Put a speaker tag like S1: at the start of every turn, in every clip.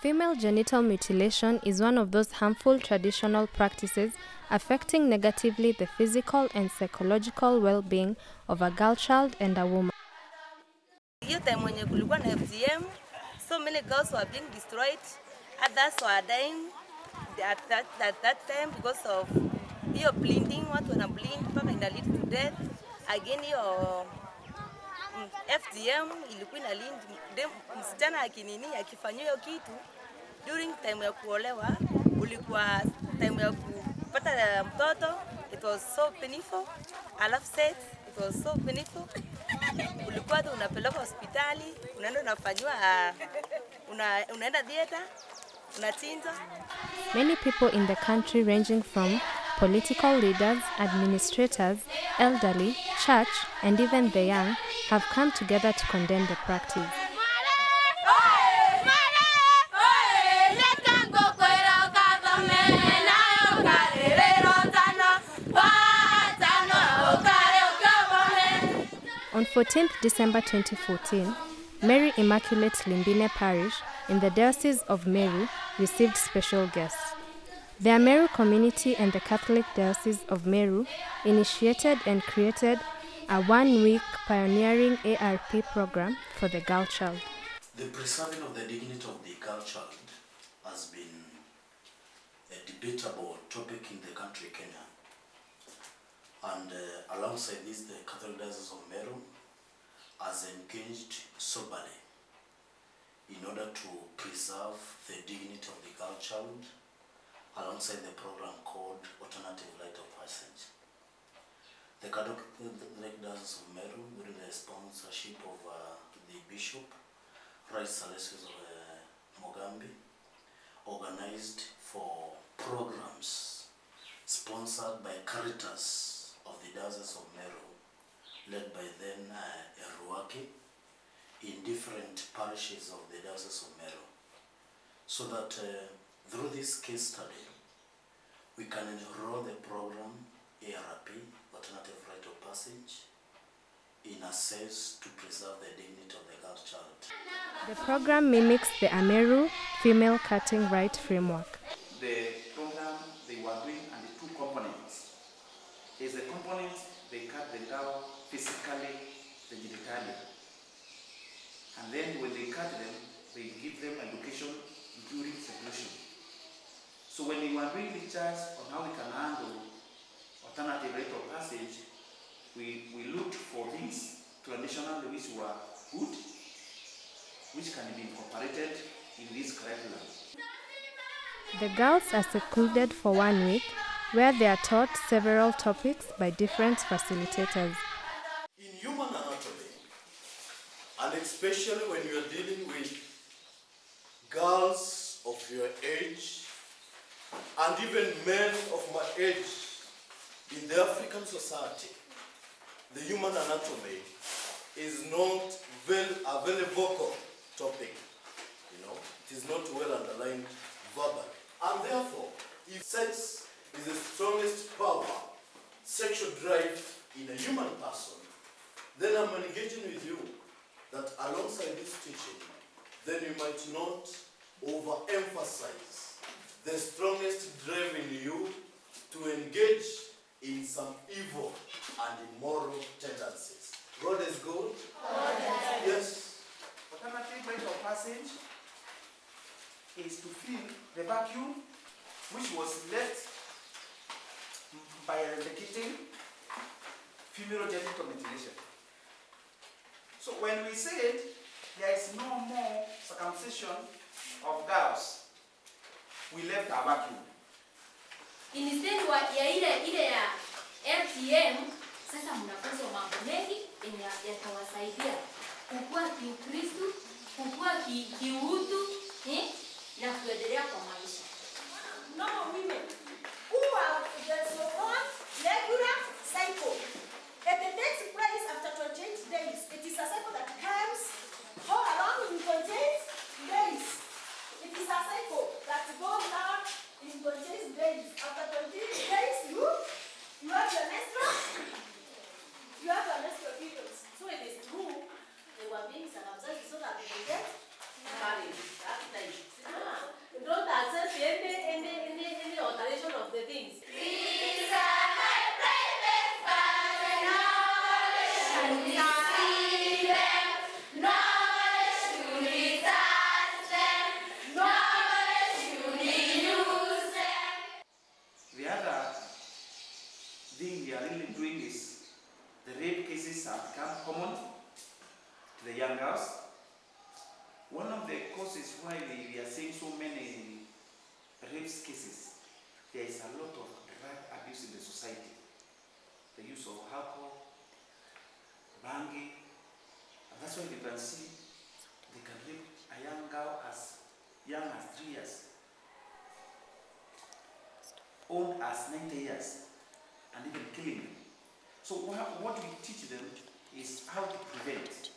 S1: Female genital mutilation is one of those harmful traditional practices affecting negatively the physical and psychological well-being of a girl child and a woman.
S2: Hiyo time when kulikuwa na FGM, so many girls were being destroyed, others were dying at that time because of hiyo bleeding, watu wana bleed mpaka ina lead to death. Again hiyo FGM ilikuwa ina lead msichana akinini akifanywa hiyo kitu during time ya kuolewa, ulikuwa time ya kupata mtoto, it was so painful. Alafu sex, it was so painful. Ulikuwa tu unapeleka hospitali, unaenda unafanywa, unaenda theater, unachinja.
S1: Many people in the country, ranging from political leaders, administrators, elderly, church, and even the young, have come together to condemn the practice. On 14th December 2014, Mary Immaculate Limbine Parish in the Diocese of Meru received special guests. The Ameru community and the Catholic Diocese of Meru initiated and created a one-week pioneering ARP program for the girl child.
S3: The preserving of the dignity of the girl child has been a debatable topic in the country Kenya. And alongside this, the Catholic Diocese of Meru has engaged soberly in order to preserve the dignity of the girl child alongside the program called Alternative Rite of Passage. The Catholic Diocese of Meru, with the sponsorship of the Bishop, Rite of Mogambi, organized for programs sponsored by Caritas of the Diocese of Meru, led by then Eruaki, in different parishes of the Diocese of Meru, so that through this case study, we can enroll the program ARP, Alternative Rite of Passage, in access to preserve the dignity of the girl child.
S1: The program mimics the Ameru female cutting right framework.
S4: The program they were doing and the two components is the component they cut the girl physically, the genitalia, and then when they cut them, they give them education during circulation. So when we were doing lectures on how we can handle alternative rite of passage, we looked for things traditionally which were good, which can be incorporated in this curriculum.
S1: The girls are secluded for 1 week, where they are taught several topics by different facilitators.
S5: In human anatomy, and especially when you are dealing with girls of your age, and even men of my age, in the African society, the human anatomy is not a very vocal topic. You know, it is not well underlined verbally. And therefore, if sex is the strongest power, sexual drive in a human person, then I'm engaging with you that alongside this teaching, then you might not overemphasize the strongest drive in you to engage in some evil and immoral tendencies. God is good? Yes.
S4: Alternative rite of passage is to fill the vacuum which was left by eradicating female genital mutilation. So when we said there is no more circumcision of girls, we left a vacuum.
S6: Instead ya ile ya FGM, sasa mnafunzwa mambo mengi yatawasaidia kukua kiukristo, kukua kiutu, na kuendelea kwa maisha.
S7: Normal women who are the so-called regular cycle, that it takes place after 28 days. It is a cycle that comes all along in 28 days. It is a cycle that goes down in 28 days. After 28 days, you have your menstrual, periods. So it is true they were being circumcised so that they can get married.
S4: the causes why we are seeing so many rape cases, there is a lot of drug abuse in the society. The use of alcohol, banging, and that's why you can see they can rape a young girl as young as 3 years, old as 90 years, and even killing them. So what we teach them is how to prevent.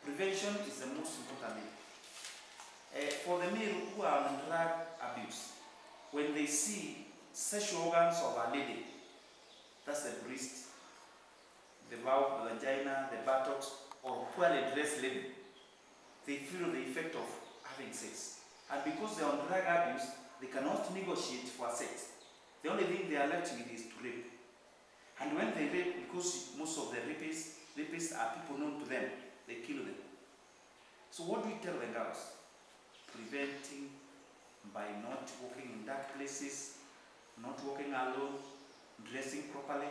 S4: Prevention is the most important thing. For the male who are on drug abuse, when they see sexual organs of a lady, that's the breast, the vulva, the vagina, the buttocks, or poorly dressed lady, they feel the effect of having sex. And because they are on drug abuse, they cannot negotiate for sex. The only thing they are left with is to rape. And when they rape, because most of the rapists are people known to them, they kill them. So what do we tell the girls? Preventing by not walking in dark places, not walking alone, dressing properly,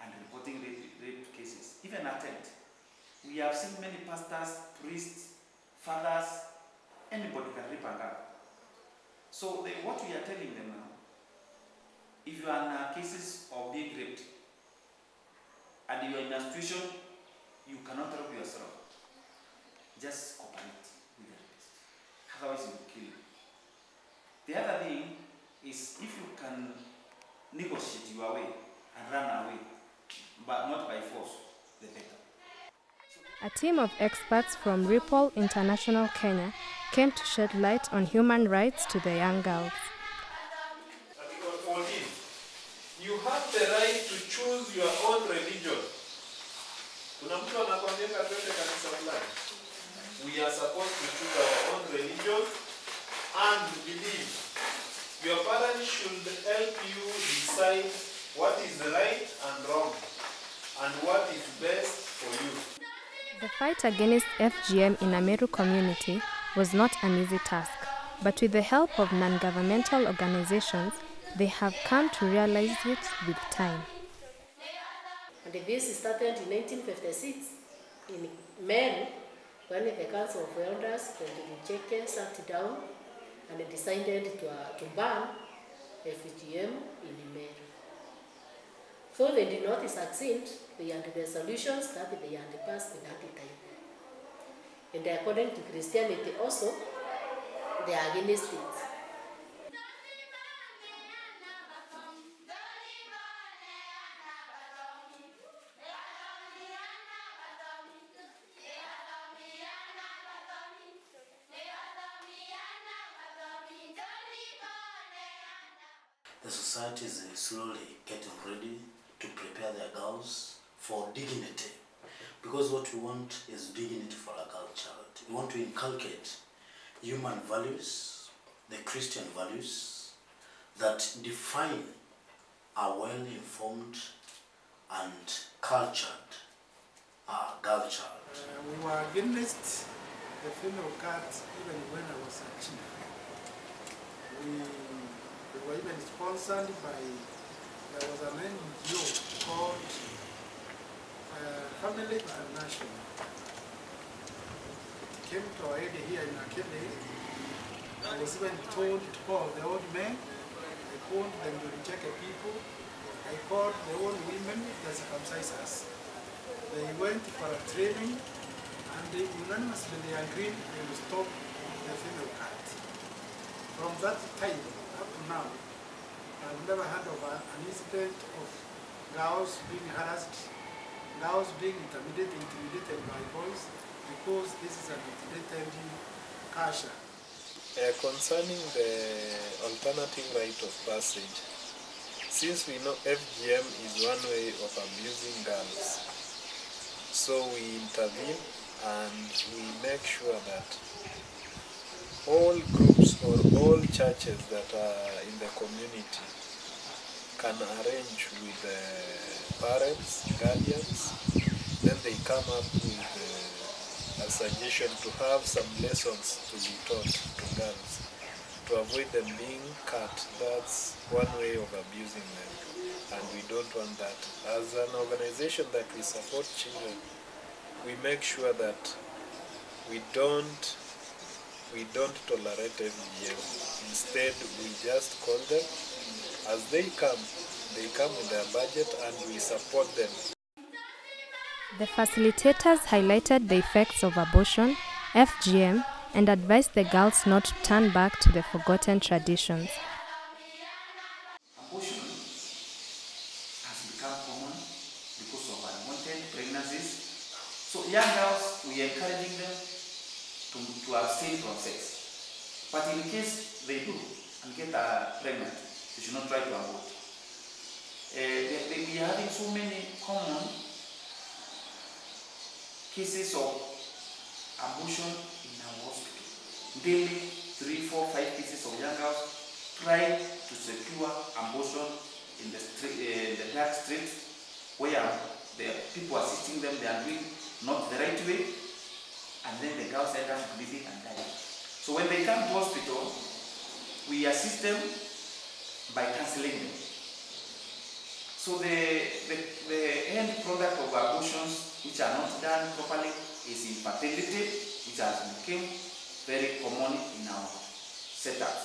S4: and reporting rape cases. Even attempt. We have seen many pastors, priests, fathers, anybody can rape a girl. So what we are telling them now, if you are in cases of being raped, and you are in a situation you cannot help yourself, just cooperate with the rapist. Otherwise you will kill you. The other thing is, if you can negotiate your way and run away, but not by force, the better.
S1: A team of experts from Ripple International Kenya came to shed light on human rights to the young girls.
S8: Article 14. You have the right to choose your own religion. Kuna mtu anakuambia twende kanisa fulani. We are supposed to choose our own religion and believe. Your parents should help you decide what is right and wrong and what is best for you.
S1: The fight against FGM in Ameru community was not an easy task, but with the help of non-governmental organizations, they have come to realize it with time.
S9: And this started in 1956 in Meru, when the Council of Elders and the Cheke sat down and decided to ban FGM in Meru. So they did not succeed. They had the solutions that they had passed in that time. And according to Christianity also, they are against it.
S3: The society is slowly getting ready to prepare their girls for dignity. Because what we want is dignity for a girl child. We want to inculcate human values, the Christian values, that define a well-informed and cultured girl child.
S10: We were against the female cat even when I was a chief. We were even sponsored by, there was an NGO called Family International. Came to our area here in Akele. I was even told to call the old men. I called them to check the people. I called the old women to circumcise us. They went for a training and they unanimously agreed they will stop the female cat. From that time up to now, I've never heard of an incident of girls being harassed, girls being intimidated by boys, because this is an intimidating culture.
S8: Concerning the alternative rite of passage, since we know FGM is one way of abusing girls, so we intervene and we make sure that all groups or all churches that are in the community can arrange with the parents, guardians, then they come up with a suggestion to have some lessons to be taught to girls to avoid them being cut. That's one way of abusing them, and we don't want that. As an organization that we support children, we make sure that we don't we don't tolerate FGM. Instead, we just call them. As they come with their budget and we support them.
S1: The facilitators highlighted the effects of abortion, FGM, and advised the girls not to turn back to the forgotten traditions.
S4: Abortion has become common because of unwanted pregnancies. So young girls, we are encouraging them to abstain from sex. But in case they do and get pregnant, they should not try to abort. We are having so many common cases of abortion in our hospital. Daily, 3, 4, 5 cases of young girls trying to secure abortion in the dark streets where the people assisting them, they are doing not the right way, and then the girls end up bleeding and dying. So when they come to hospital, we assist them by counseling them. So the end product of abortions which are not done properly is infertility, which has become very common in our setup.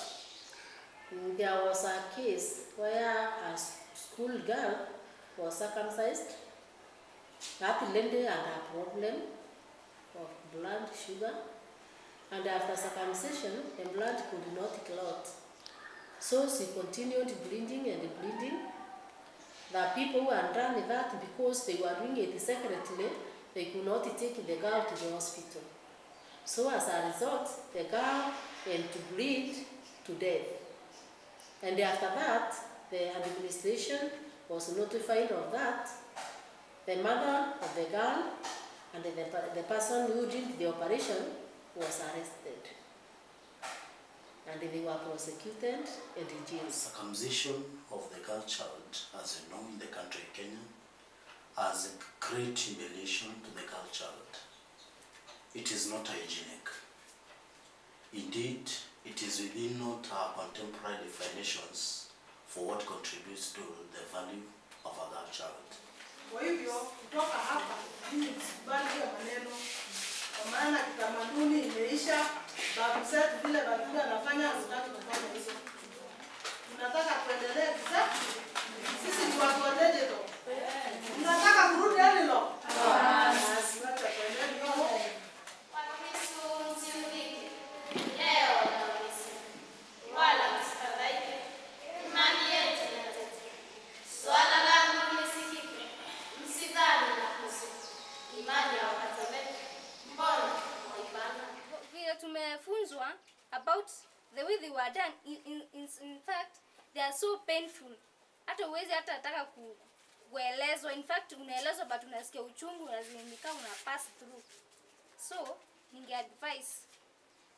S9: There was a case where a school girl was circumcised. That lady had a problem of blood sugar, and after circumcision, the blood could not clot. So she continued bleeding and bleeding. The people who had done that, because they were doing it secretly, they could not take the girl to the hospital. So as a result, the girl went to bleed to death. And after that, the administration was notified of that. The mother of the girl and the person who did the operation was arrested. And they were prosecuted and jailed.
S3: Circumcision of the girl child, as you know, in the country of Kenya, has a great humiliation to the girl child. It is not hygienic. Indeed, it is within not our contemporary definitions for what contributes to the value of a girl child.
S7: Kwa hivyo kutoka hapa mimi sikubali hiyo maneno, kwa maana kitamaduni imeisha. Babu zetu vile babu anafanya, hatutaki kufanya hizo. Tunataka kuendelea kisasa. Sisi ni watu wa digital. Tunataka kurudi hilo. Tunataka kuendelea hiyo.
S6: Tumefunzwa about the way they were done. In fact, they are so painful. Hata uwezi hata nataka kuelezwa. In fact, unaelezwa but unasikia uchungu, unazimika, una pass through. So, ninge advise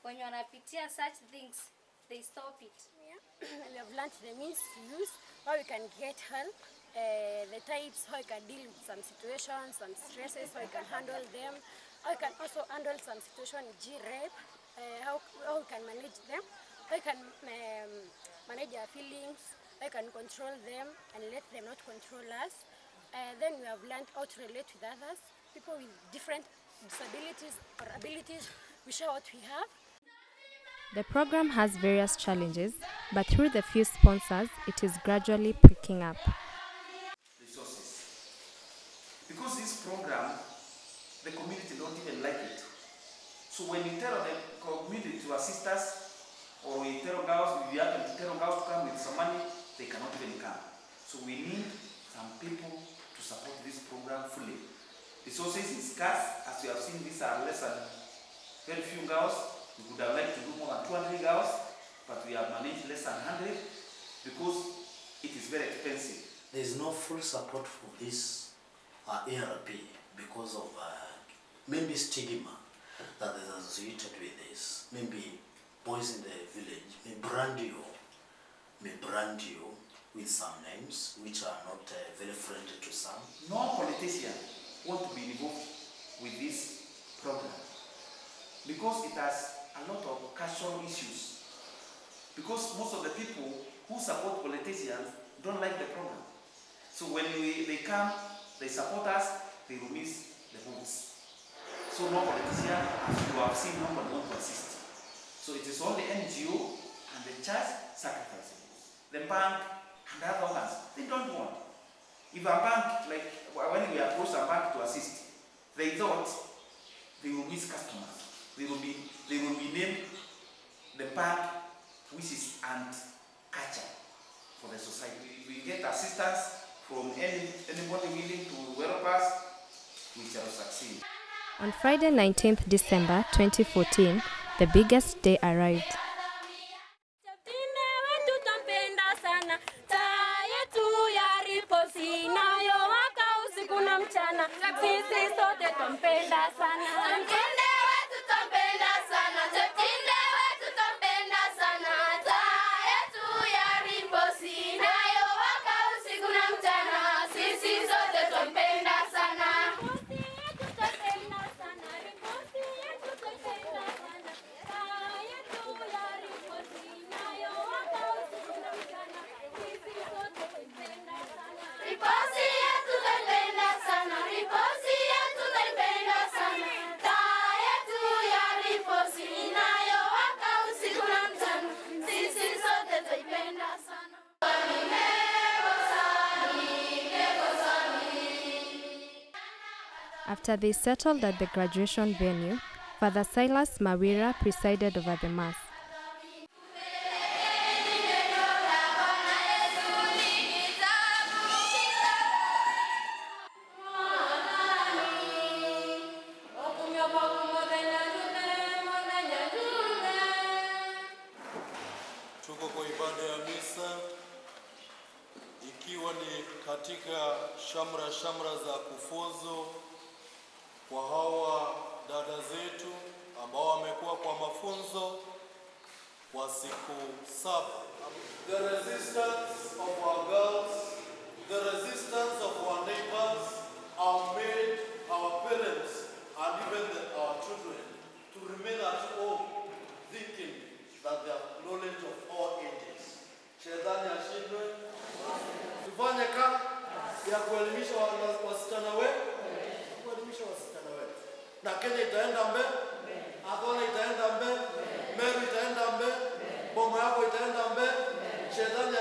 S6: when you wanapitia such things, they stop it.
S11: We have learned the means to use, how we can get help, the types, how you can deal with some situations, some stresses, how you can handle them, how you can also handle some situation G-rape, how you can manage them, how you can manage your feelings, how you can control them and let them not control us. Then we have learned how to relate with others, people with different disabilities or abilities. We share what we have.
S1: The program has various challenges, but through the few sponsors, it is gradually picking up.
S4: Resources. Because this program, the community don't even like it. So when you tell the community to assist us, or we tell girls, we have to tell girls to come with some money, they cannot even come. So we need some people to support this program fully. Resources is scarce, as you have seen, these are less than very few girls. We would have liked to do more than 200 girls, but we have managed less than 100 because it is very expensive.
S3: There is no full support for this ARP because of maybe stigma that is associated with this. Maybe boys in the village may brand you with some names which are not very friendly to some.
S4: No politician want to be involved with this program because it has a lot of casual issues. Because most of the people who support politicians don't like the program. So when they come, they support us, they will miss the votes. So no politician, as you have seen, nobody wants to assist. So it is only NGO and the church sacrificing. The bank and other ones, they don't want. If a bank, like when we approached a bank to assist, they thought they will miss customers. They will be named the bank which is anti-culture for the society. We get assistance from anybody willing to help us, we shall succeed.
S1: On Friday 19th December 2014, the biggest day arrived. After they settled at the graduation venue, Father Silas Mawira presided over the Mass.
S5: Tuko kwa ibada ya misa, ikiwa ni katika shamra za kufuzu kwa hawa dada zetu ambao wamekuwa kwa mafunzo kwa siku 7. The resistance of our girls, the resistance of our neighbors, have made our parents and even our children to remain at home thinking that they have knowledge of all ages. Shetani ashindwe. Tufanye kazi ya kuelimisha wasichana wetu, kuelimisha wasichana wetu. Na Kenya itaenda mbele, Agona itaenda mbele, Meru itaenda mbele, Boma yako itaenda mbele. Shetani